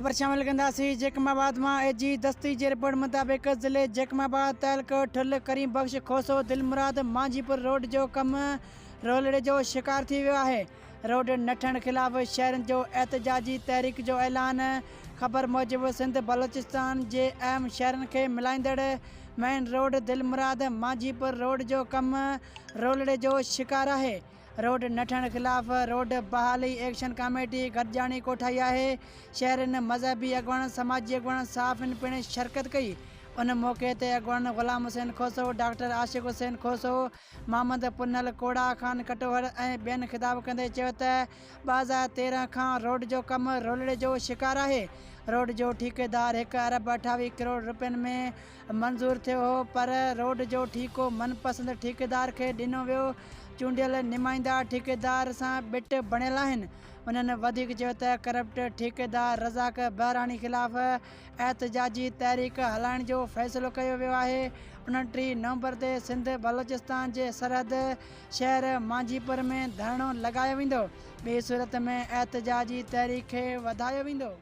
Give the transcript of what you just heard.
खबर शामिल कंदासीं। जैकमाबाद में एजी दस्ती की रिपोर्ट मुताबिक ज़िले जैकमाबाद तहलको ठुल करीम बख्श खोसो दिलमुराद मांझीपुर रोड जो कम रोलड़े जो शिकार थी वियो है। रोड नठण खिलाफ शहरन जो एहतजाजी तहरीक जो ऐलान। खबर मूजिब सिंध बलोचिस्तान जे अहम शहरन के मिलाईंदड़ मेन रोड दिलमुराद मांझीपुर रोड जो कम रोलड़े जो शिकार है। रोड नठण खिलाफ रोड बहाली एक्शन कमेटी गॾिजाणी कोठाई है। शहरन मजहबी अगवान समाजी अगवान साफ़िन पिण शिरकत कई। उन मौके ते अगवान गुलाम हुसैन खोसो, डॉक्टर आशिक हुसैन खोसो, मोहम्मद पुनल कोड़ा खान कटोहर ऐं ॿियनि ख़िताब कंदे चयो त 2013 खां रोड जो कम रोलड़े जो शिकार है। रोड जो ठेकेदार 1 अरब 28 करोड़ रुपयनि में मंज़ूर थियो हो, पर रोड जो ठीको मनपसंद ठेकेदार के ॾिनो वियो। चूंडियल नुमाइंदा ठेकेदार सां बिट बणियल आहिनि। उन्हनि वधीक चयो त करप्ट ठेकेदार रज़ाक बहरानी खिलाफ़ एहतजाजी तहरीक हलाइण जो फ़ैसिलो कयो वियो आहे। 29 नवंबर ते सिंध बलोचिस्तान जे सरहद शहर मांझीपुर में धरणो लॻायो वेंदो। ॿी सूरत में एहतजाजी तहरीक खे वधायो वेंदो।